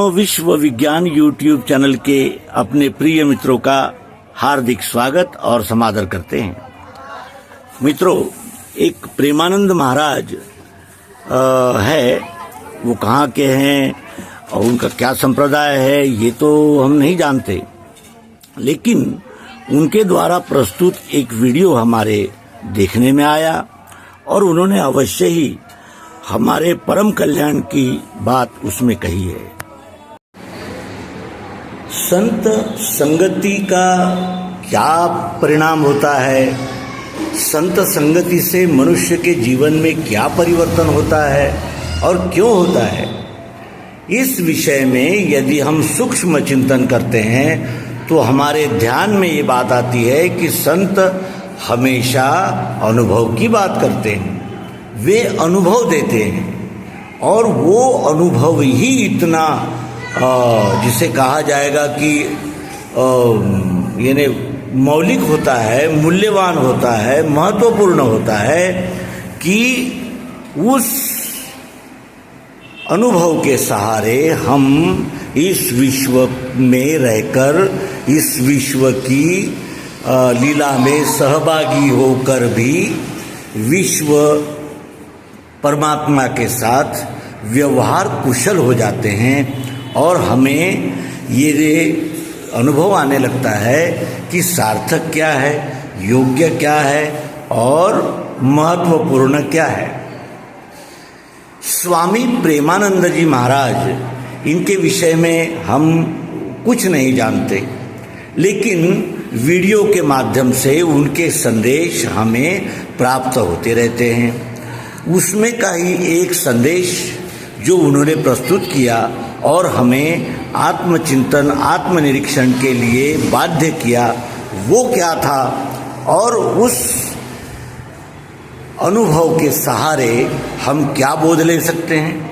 विश्व विज्ञान YouTube channel के अपने प्रिय मित्रों का हार्दिक स्वागत और समादर करते हैं। मित्रों, एक प्रेमानंद महाराज है, वो कहाँ के हैं और उनका क्या संप्रदाय है ये तो हम नहीं जानते, लेकिन उनके द्वारा प्रस्तुत एक वीडियो हमारे देखने में आया और उन्होंने अवश्य ही हमारे परम कल्याण की बात उसमें कही है। संत संगति का क्या परिणाम होता है, संत संगति से मनुष्य के जीवन में क्या परिवर्तन होता है और क्यों होता है, इस विषय में यदि हम सूक्ष्म चिंतन करते हैं तो हमारे ध्यान में ये बात आती है कि संत हमेशा अनुभव की बात करते हैं, वे अनुभव देते हैं और वो अनुभव ही इतना जिसे कहा जाएगा कि यानी मौलिक होता है, मूल्यवान होता है, महत्वपूर्ण होता है कि उस अनुभव के सहारे हम इस विश्व में रहकर इस विश्व की लीला में सहभागी होकर भी विश्व परमात्मा के साथ व्यवहार कुशल हो जाते हैं और हमें ये अनुभव आने लगता है कि सार्थक क्या है, योग्य क्या है और महत्वपूर्ण क्या है। स्वामी प्रेमानंद जी महाराज, इनके विषय में हम कुछ नहीं जानते, लेकिन वीडियो के माध्यम से उनके संदेश हमें प्राप्त होते रहते हैं। उसमें का ही एक संदेश जो उन्होंने प्रस्तुत किया और हमें आत्मचिंतन, आत्मनिरीक्षण के लिए बाध्य किया, वो क्या था और उस अनुभव के सहारे हम क्या बोध ले सकते हैं।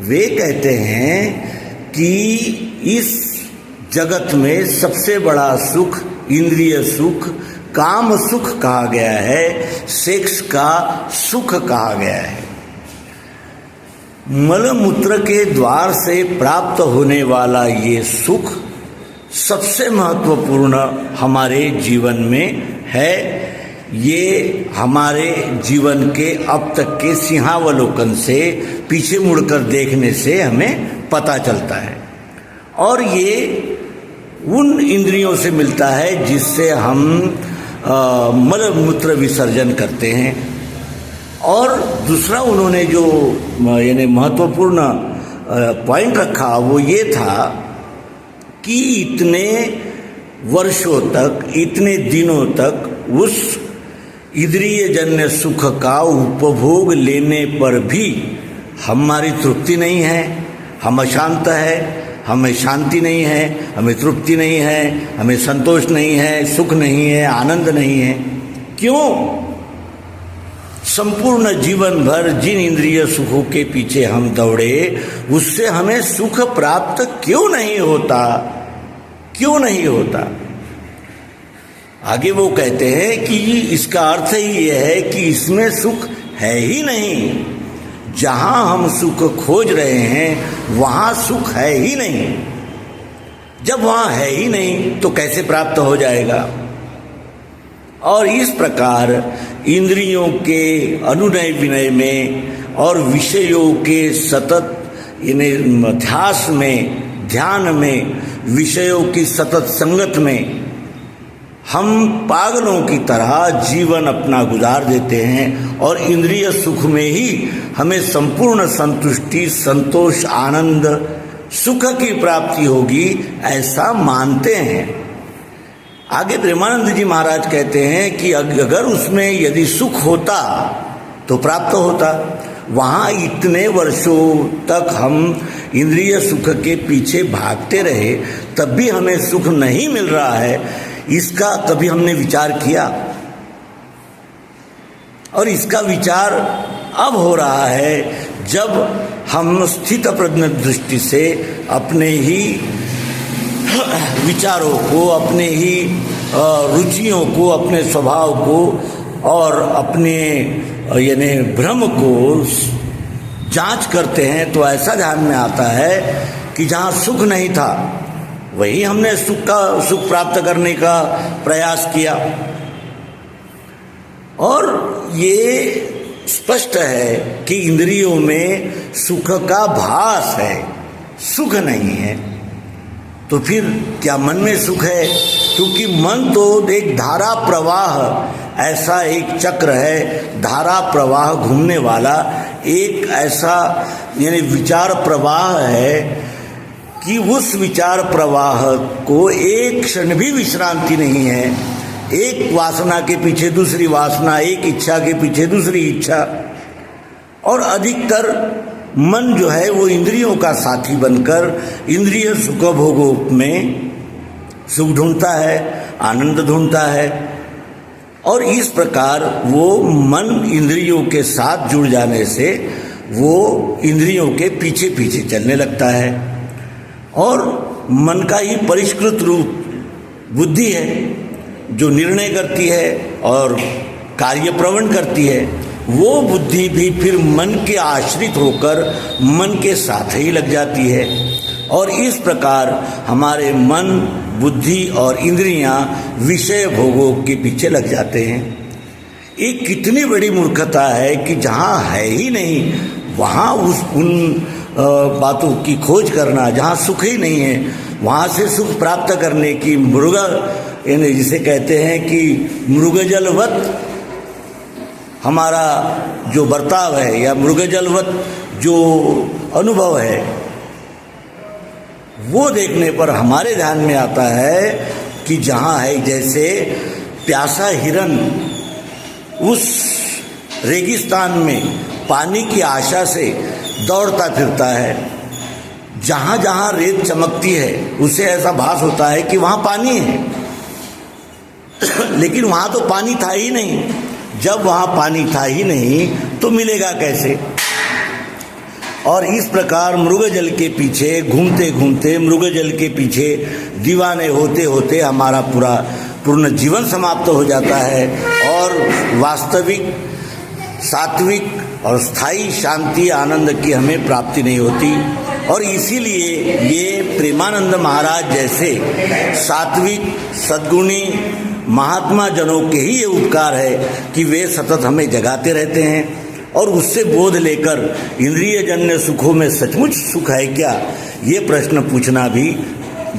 वे कहते हैं कि इस जगत में सबसे बड़ा सुख इंद्रिय सुख, काम सुख कहा गया है, सेक्स का सुख कहा गया है। मलमूत्र के द्वार से प्राप्त होने वाला ये सुख सबसे महत्वपूर्ण हमारे जीवन में है। ये हमारे जीवन के अब तक के सिंहावलोकन से, पीछे मुड़कर देखने से हमें पता चलता है और ये उन इंद्रियों से मिलता है जिससे हम मलमूत्र विसर्जन करते हैं। और दूसरा उन्होंने जो यानी महत्वपूर्ण पॉइंट रखा वो ये था कि इतने वर्षों तक, इतने दिनों तक उस इंद्रिय जन्य सुख का उपभोग लेने पर भी हमारी तृप्ति नहीं है, हम अशांत है, हमें शांति नहीं है, हमें तृप्ति नहीं है, हमें संतोष नहीं है, सुख नहीं है, आनंद नहीं है। क्यों? संपूर्ण जीवन भर जिन इंद्रिय सुखों के पीछे हम दौड़े उससे हमें सुख प्राप्त क्यों नहीं होता, क्यों नहीं होता। आगे वो कहते हैं कि इसका अर्थ ही यह है कि इसमें सुख है ही नहीं। जहां हम सुख खोज रहे हैं वहां सुख है ही नहीं। जब वहां है ही नहीं तो कैसे प्राप्त हो जाएगा। और इस प्रकार इंद्रियों के अनुनय विनय में और विषयों के सतत ध्यास में, ध्यान में, विषयों की सतत संगत में हम पागलों की तरह जीवन अपना गुजार देते हैं और इंद्रिय सुख में ही हमें संपूर्ण संतुष्टि, संतोष, आनंद, सुख की प्राप्ति होगी, ऐसा मानते हैं। आगे प्रेमानंद जी महाराज कहते हैं कि अगर उसमें यदि सुख होता तो प्राप्त होता। वहाँ इतने वर्षों तक हम इंद्रिय सुख के पीछे भागते रहे तब भी हमें सुख नहीं मिल रहा है, इसका कभी हमने विचार किया? और इसका विचार अब हो रहा है जब हम स्थित प्रज्ञ दृष्टि से अपने ही विचारों को, अपने ही रुचियों को, अपने स्वभाव को और अपने यानी भ्रम को जांच करते हैं तो ऐसा ध्यान में आता है कि जहाँ सुख नहीं था वही हमने सुख प्राप्त करने का प्रयास किया। और ये स्पष्ट है कि इंद्रियों में सुख का भास है, सुख नहीं है। तो फिर क्या मन में सुख है? क्योंकि मन तो एक धारा प्रवाह, ऐसा एक चक्र है, धारा प्रवाह घूमने वाला एक ऐसा यानी विचार प्रवाह है कि उस विचार प्रवाह को एक क्षण भी विश्रांति नहीं है। एक वासना के पीछे दूसरी वासना, एक इच्छा के पीछे दूसरी इच्छा, और अधिकतर मन जो है वो इंद्रियों का साथी बनकर इंद्रिय सुख भोगों में सुख ढूंढता है, आनंद ढूंढता है। और इस प्रकार वो मन इंद्रियों के साथ जुड़ जाने से वो इंद्रियों के पीछे पीछे चलने लगता है। और मन का ही परिष्कृत रूप बुद्धि है जो निर्णय करती है और कार्य प्रवण करती है। वो बुद्धि भी फिर मन के आश्रित होकर मन के साथ ही लग जाती है। और इस प्रकार हमारे मन, बुद्धि और इंद्रियां विषय भोगों के पीछे लग जाते हैं। ये कितनी बड़ी मूर्खता है कि जहाँ है ही नहीं वहाँ उन बातों की खोज करना, जहाँ सुख ही नहीं है वहाँ से सुख प्राप्त करने की यानी जिसे कहते हैं कि मृगजलवत हमारा जो बर्ताव है या मृगजलवत जो अनुभव है, वो देखने पर हमारे ध्यान में आता है कि जहाँ है जैसे प्यासा हिरन उस रेगिस्तान में पानी की आशा से दौड़ता फिरता है। जहाँ जहाँ रेत चमकती है उसे ऐसा भास होता है कि वहाँ पानी है, लेकिन वहाँ तो पानी था ही नहीं। जब वहाँ पानी था ही नहीं तो मिलेगा कैसे? और इस प्रकार मृगजल के पीछे घूमते घूमते, मृगजल के पीछे दीवाने होते होते हमारा पूर्ण जीवन समाप्त हो जाता है और वास्तविक, सात्विक और स्थायी शांति, आनंद की हमें प्राप्ति नहीं होती। और इसीलिए ये प्रेमानंद महाराज जैसे सात्विक सद्गुणी महात्मा जनों के ही ये उपकार है कि वे सतत हमें जगाते रहते हैं और उससे बोध लेकर इंद्रिय जन्य सुखों में सचमुच सुख है क्या, ये प्रश्न पूछना भी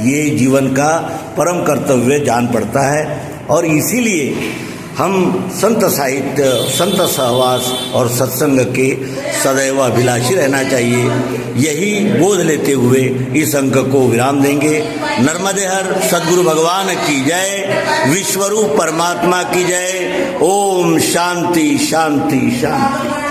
ये जीवन का परम कर्तव्य जान पड़ता है। और इसीलिए हम संत साहित्य, संत सहवास और सत्संग के सदैव अभिलाषी रहना चाहिए। यही बोध लेते हुए इस अंक को विराम देंगे। नर्मदे हर सद्गुरु भगवान की जय, विश्वरूप परमात्मा की जय। ओम शांति शांति शांति।